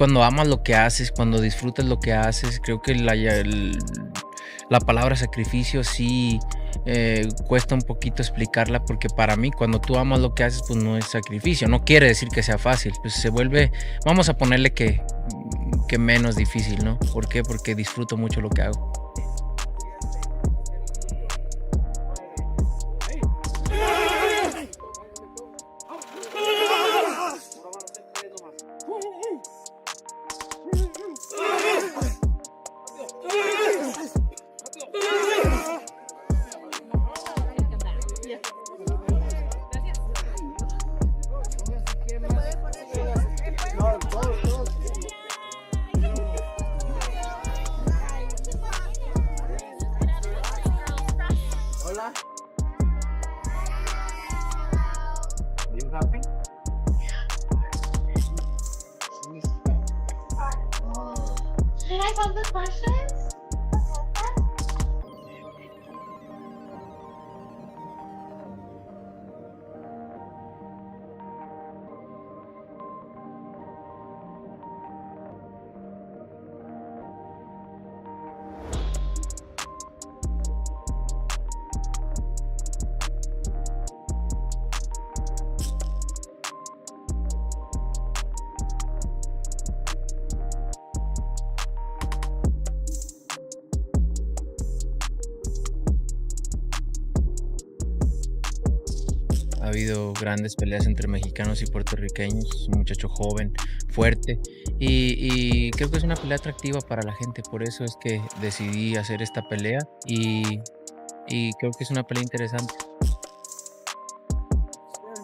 Cuando amas lo que haces, cuando disfrutas lo que haces, creo que la palabra sacrificio sí, cuesta un poquito explicarla, porque para mí, cuando tú amas lo que haces, pues no es sacrificio. No quiere decir que sea fácil, pues se vuelve, vamos a ponerle que menos difícil, ¿no? ¿Por qué? Porque disfruto mucho lo que hago. Hola. You happy? Should I have the questions? Ha habido grandes peleas entre mexicanos y puertorriqueños, es un muchacho joven, fuerte, y creo que es una pelea atractiva para la gente, por eso es que decidí hacer esta pelea y creo que es una pelea interesante.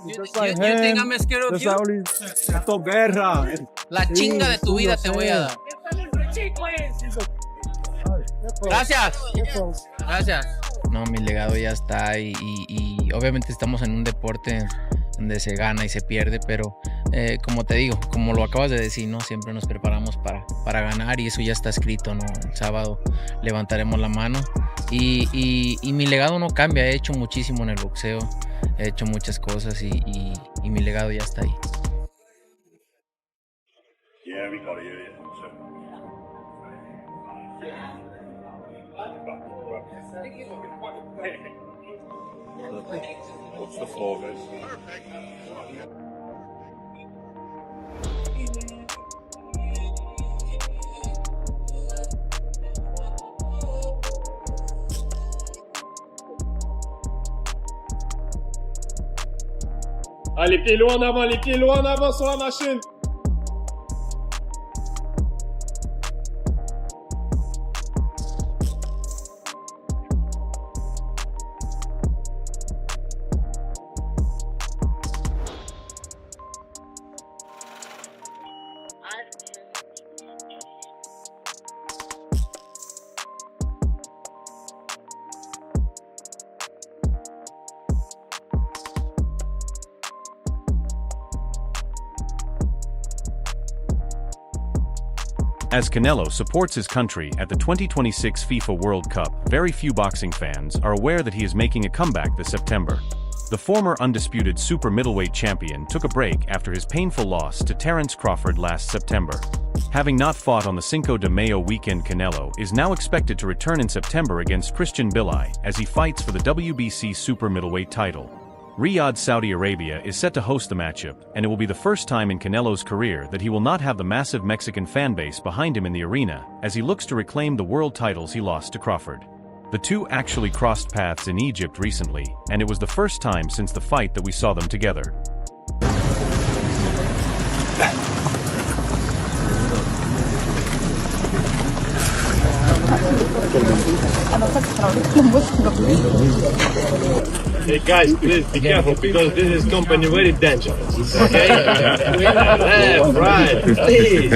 You think I'm scared of you? Esto guerra. La chinga de tu vida te voy a dar. Gracias. Gracias. No, mi legado ya está y obviamente estamos en un deporte donde se gana y se pierde, pero como te digo, como lo acabas de decir, ¿no? Siempre nos preparamos para ganar y eso ya está escrito, ¿no? El sábado levantaremos la mano y mi legado no cambia, he hecho muchísimo en el boxeo, he hecho muchas cosas y mi legado ya está ahí. Yeah, we got it, yeah. What's the floor, guys? Allez, les pieds loin en avant sur la machine. As Canelo supports his country at the 2026 FIFA World Cup, very few boxing fans are aware that he is making a comeback this September. The former undisputed super middleweight champion took a break after his painful loss to Terence Crawford last September. Having not fought on the Cinco de Mayo weekend, Canelo is now expected to return in September against Christian Mbili as he fights for the WBC super middleweight title. Riyadh, Saudi Arabia is set to host the matchup, and it will be the first time in Canelo's career that he will not have the massive Mexican fan base behind him in the arena as he looks to reclaim the world titles he lost to Crawford. The two actually crossed paths in Egypt recently, and it was the first time since the fight that we saw them together. Hey guys, please be careful because this is company very dangerous. Okay? Left, right, please.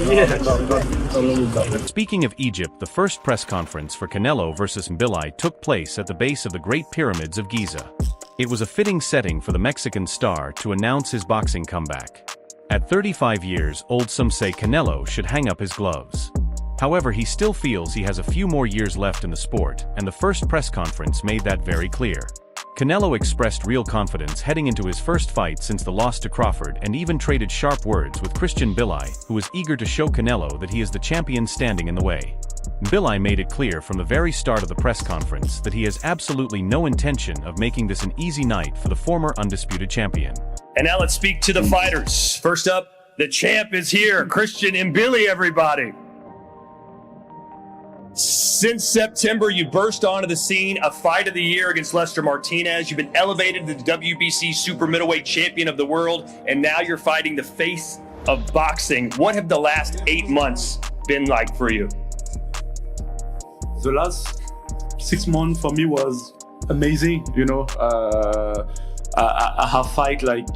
Yes. Speaking of Egypt, the first press conference for Canelo versus Mbili took place at the base of the Great Pyramids of Giza. It was a fitting setting for the Mexican star to announce his boxing comeback. At 35 years old, some say Canelo should hang up his gloves. However, he still feels he has a few more years left in the sport, and the first press conference made that very clear. Canelo expressed real confidence heading into his first fight since the loss to Crawford and even traded sharp words with Christian Mbili, who was eager to show Canelo that he is the champion standing in the way. Mbili made it clear from the very start of the press conference that he has absolutely no intention of making this an easy night for the former undisputed champion. And now let's speak to the fighters. First up, the champ is here, Christian Mbili, everybody. Since September, you burst onto the scene, a fight of the year against Lester Martinez. You've been elevated to the WBC super middleweight champion of the world, and now you're fighting the face of boxing. What have the last 8 months been like for you? The last 6 months for me was amazing. I have fight like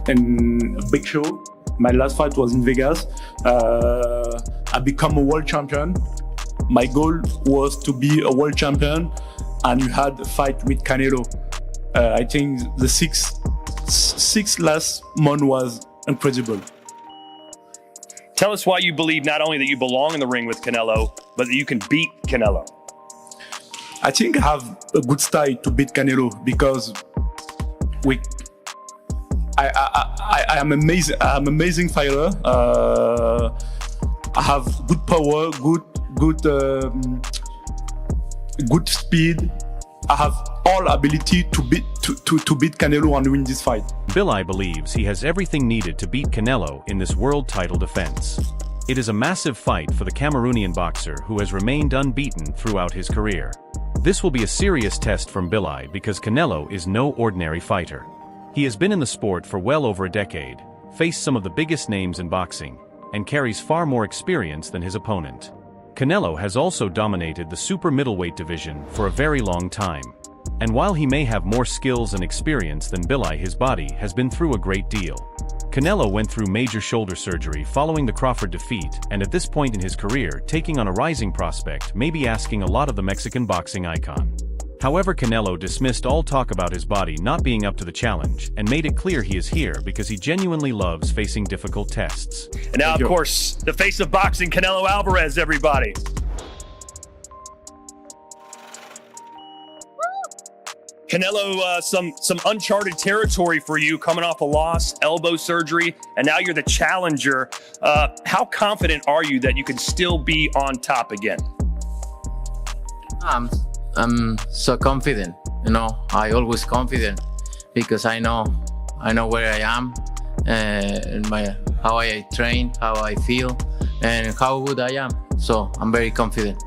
in a big show. My last fight was in Vegas. I become a world champion. My goal was to be a world champion, and you had a fight with Canelo. I think the six last month was incredible. Tell us why you believe not only that you belong in the ring with Canelo, but that you can beat Canelo. I think I have a good style to beat Canelo because I am amazing. I'm amazing fighter. I have good power, good speed. I have all ability to beat Canelo and win this fight. Mbili believes he has everything needed to beat Canelo in this world title defense. It is a massive fight for the Cameroonian boxer who has remained unbeaten throughout his career. This will be a serious test for Mbili because Canelo is no ordinary fighter. He has been in the sport for well over a decade, faced some of the biggest names in boxing, and carries far more experience than his opponent. Canelo has also dominated the super middleweight division for a very long time. And while he may have more skills and experience than Mbili, his body has been through a great deal. Canelo went through major shoulder surgery following the Crawford defeat, and at this point in his career, taking on a rising prospect may be asking a lot of the Mexican boxing icon. However, Canelo dismissed all talk about his body not being up to the challenge and made it clear he is here because he genuinely loves facing difficult tests. And now, of course, the face of boxing, Canelo Alvarez, everybody. Canelo, some uncharted territory for you, coming off a loss, elbow surgery, and now you're the challenger. How confident are you that you can still be on top again? I'm so confident, I always confident because I know where I am, and how I train, how I feel, and how good I am. So I'm very confident.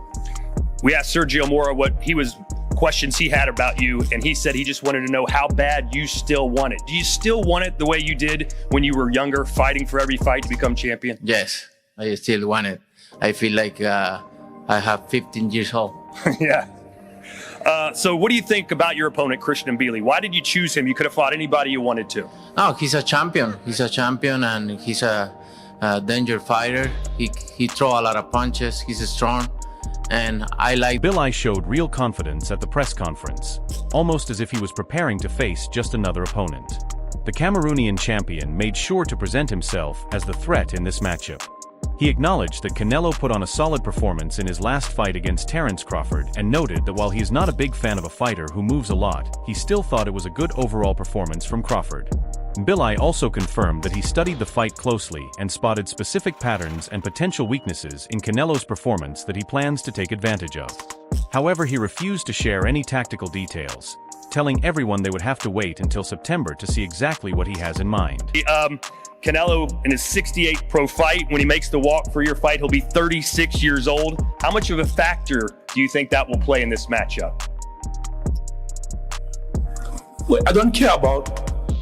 We asked Sergio Mora questions he had about you, and he said he just wanted to know how bad you still want it. Do you still want it the way you did when you were younger, fighting for every fight to become champion? Yes, I still want it. I feel like I have 15 years old. Yeah. So what do you think about your opponent, Christian Mbili? Why did you choose him? You could have fought anybody you wanted to. No, he's a champion. He's a champion, and he's a danger fighter. He throw a lot of punches. He's strong, and I like. Mbili showed real confidence at the press conference, almost as if he was preparing to face just another opponent. The Cameroonian champion made sure to present himself as the threat in this matchup. He acknowledged that Canelo put on a solid performance in his last fight against Terence Crawford and noted that while he is not a big fan of a fighter who moves a lot, he still thought it was a good overall performance from Crawford. Mbili also confirmed that he studied the fight closely and spotted specific patterns and potential weaknesses in Canelo's performance that he plans to take advantage of. However, he refused to share any tactical details, telling everyone they would have to wait until September to see exactly what he has in mind. Canelo, in his 68th pro fight, when he makes the walk for your fight, he'll be 36 years old. How much of a factor do you think that will play in this matchup? Well, I don't care about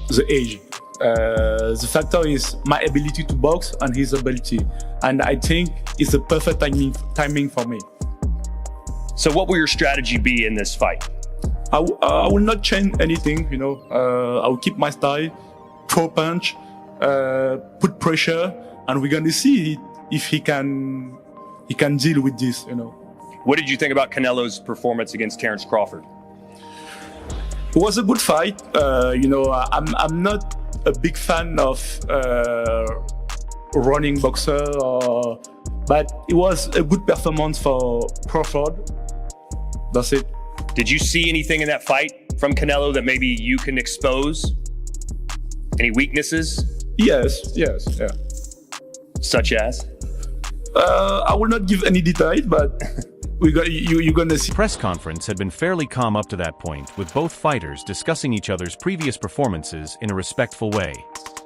the age. The factor is my ability to box and his ability. And I think it's the perfect timing for me. So what will your strategy be in this fight? I will not change anything, I will keep my style, throw punch, put pressure, and we're gonna see if he can deal with this. What did you think about Canelo's performance against Terence Crawford? It was a good fight. I'm not a big fan of running boxer, but it was a good performance for Crawford. That's it. Did you see anything in that fight from Canelo that maybe you can expose? Any weaknesses? Yes, yeah. Such as? I will not give any details, but you're gonna see. The press conference had been fairly calm up to that point, with both fighters discussing each other's previous performances in a respectful way.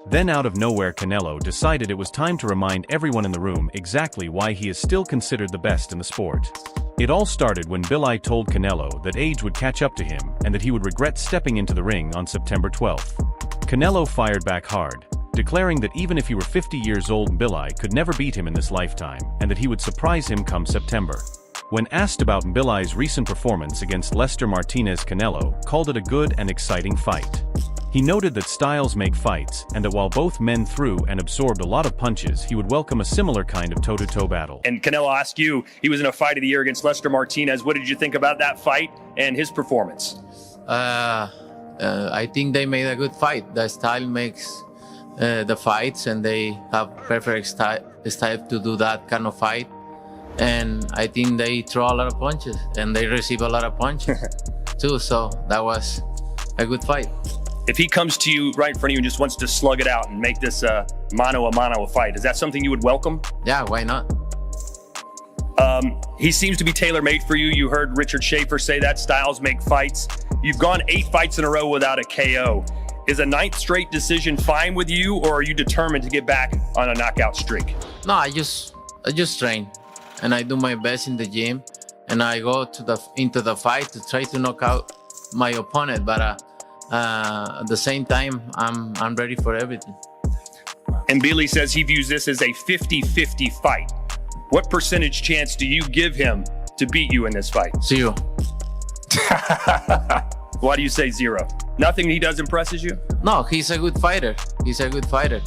Then out of nowhere, Canelo decided it was time to remind everyone in the room exactly why he is still considered the best in the sport. It all started when Mbili told Canelo that age would catch up to him and that he would regret stepping into the ring on September 12th. Canelo fired back hard, declaring that even if he were 50 years old, Mbili could never beat him in this lifetime and that he would surprise him come September. When asked about Mbili's recent performance against Lester Martinez, Canelo called it a good and exciting fight. He noted that styles make fights and that while both men threw and absorbed a lot of punches, he would welcome a similar kind of toe-to-toe battle. And Canelo asked you, he was in a fight of the year against Lester Martinez. What did you think about that fight and his performance? I think they made a good fight. The style makes the fights, and they have perfect style to do that kind of fight. And I think they throw a lot of punches and they receive a lot of punches too. So that was a good fight. If he comes to you right in front of you and just wants to slug it out and make this mano a mano fight, is that something you would welcome? Yeah, why not? He seems to be tailor-made for you. You heard Richard Schaefer say that styles make fights. You've gone 8 fights in a row without a KO. Is a 9th straight decision fine with you, or are you determined to get back on a knockout streak? No, I just train and I do my best in the gym, and I go into the fight to try to knock out my opponent. But at the same time, I'm ready for everything. And Mbili says he views this as a 50-50 fight. What percentage chance do you give him to beat you in this fight? 0. Why do you say 0? Nothing he does impresses you? No, he's a good fighter.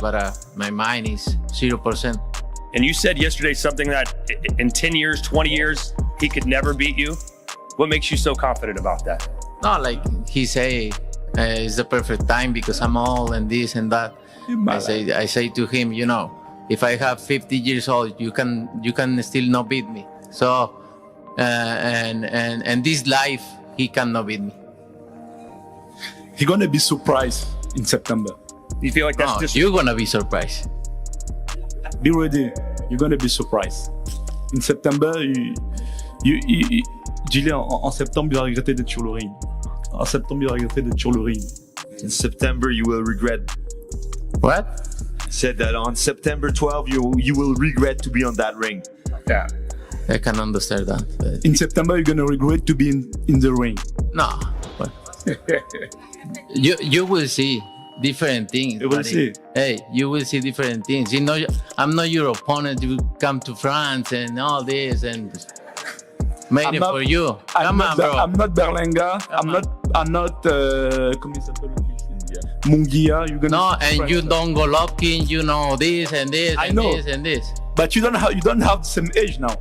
But my mind is 0%. And you said yesterday something that in 10 years, 20 years, he could never beat you. What makes you so confident about that? No, like he say, it's the perfect time because I'm old and this and that. I say to him, you know, if I have 50 years old, you can still not beat me. So, and this life, he cannot beat me. He's gonna be surprised in September. You feel like that's just... You're gonna be surprised. Be ready. You're gonna be surprised. In September, Gilles, en septembre, il va regretter d'être sur le ring. En septembre, il va regretter d'être sur le ring. In September, you will regret. What? Said that on September 12, you will regret to be on that ring. Yeah. I can understand that. But... In September, you're gonna regret to be in the ring. No. You will see different things. You will see. Hey, you will see different things. You know, I'm not your opponent. You come to France and all this and made it for you. Come on, bro. I'm not Berlanga. I'm not. Comment il s'appelle? Mungia. You're gonna. No, and you don't Golovkin. You know this and this and this and this. But you don't have the same age now.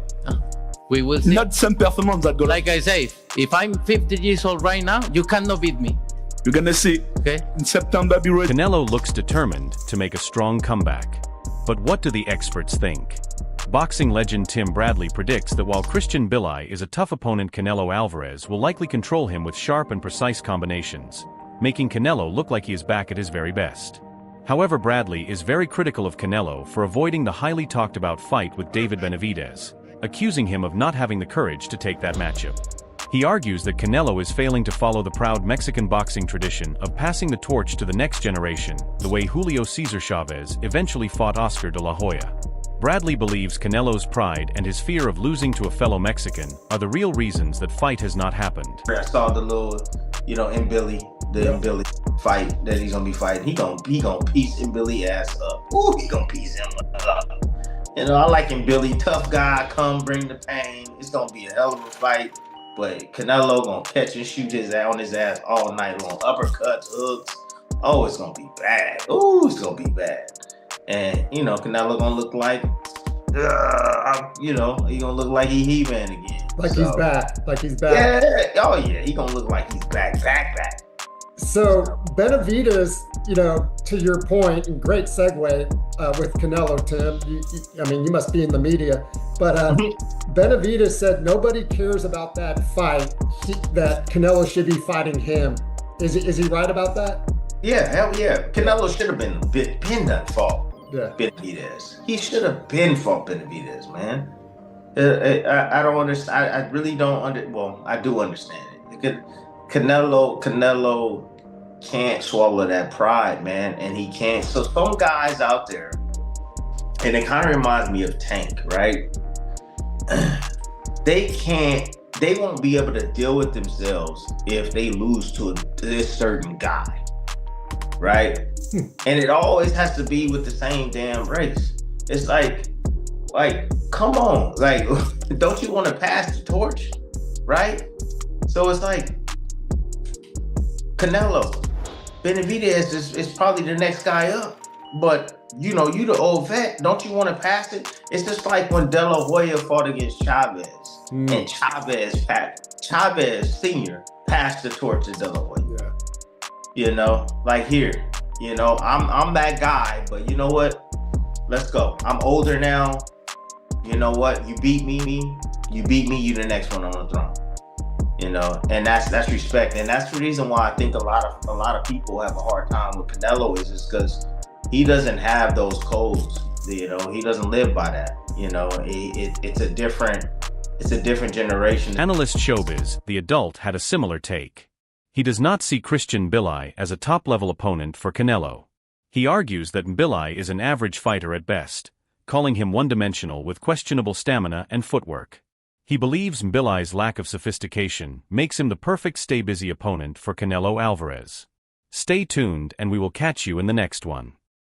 We will see. Not some performance that Golovkin. Like I say, if I'm 50 years old right now, you cannot beat me. You're gonna see. Okay. In September, be ready. Canelo looks determined to make a strong comeback. But what do the experts think? Boxing legend Tim Bradley predicts that while Christian Mbili is a tough opponent, Canelo Alvarez will likely control him with sharp and precise combinations, making Canelo look like he is back at his very best. However, Bradley is very critical of Canelo for avoiding the highly talked about fight with David Benavidez, accusing him of not having the courage to take that matchup. He argues that Canelo is failing to follow the proud Mexican boxing tradition of passing the torch to the next generation, the way Julio Cesar Chavez eventually fought Oscar de la Hoya. Bradley believes Canelo's pride and his fear of losing to a fellow Mexican are the real reasons that fight has not happened. I saw the little, Mbili fight that he's gonna be fighting. He gonna piece Mbili ass up. Ooh, he gonna piece him up. I like Mbili, tough guy, come bring the pain. It's gonna be a hell of a fight. But Canelo gonna catch and shoot on his ass all night long. Uppercuts, hooks. Oh, it's gonna be bad. Ooh, it's gonna be bad. And Canelo gonna look like, he gonna look like He-Man again. He's back. Yeah. Oh yeah, he gonna look like he's back. So Benavidez, to your point, and great segue with Canelo, Tim. You must be in the media, but Benavidez said nobody cares about that fight. That Canelo should be fighting him. Is he right about that? Yeah, hell yeah. Canelo should have been done fought Benavidez. He should have been fought Benavidez, man. I don't understand. I really don't Well, I do understand it. Canelo can't swallow that pride, man, and he can't. So some guys out there, and it kind of reminds me of Tank, right? They won't be able to deal with themselves if they lose to this certain guy, right? And it always has to be with the same damn race. It's like, come on, don't you want to pass the torch, right? So it's like, Canelo, Benavidez is probably the next guy up, but you the old vet. Don't you want to pass it? It's just like when De La Hoya fought against Chavez, and Chavez Senior passed the torch to De La Hoya. Yeah. Here, I'm that guy, but you know what? Let's go. I'm older now. You know what? You beat me. You the next one on the throne. And that's respect, and that's the reason why I think a lot of people have a hard time with Canelo is because he doesn't have those codes. He doesn't live by that. It's a different generation. Analyst Showbiz, the adult, had a similar take. He does not see Christian Mbili as a top-level opponent for Canelo. He argues that Mbili is an average fighter at best, calling him one-dimensional with questionable stamina and footwork. He believes Mbili's lack of sophistication makes him the perfect stay-busy opponent for Canelo Alvarez. Stay tuned and we will catch you in the next one.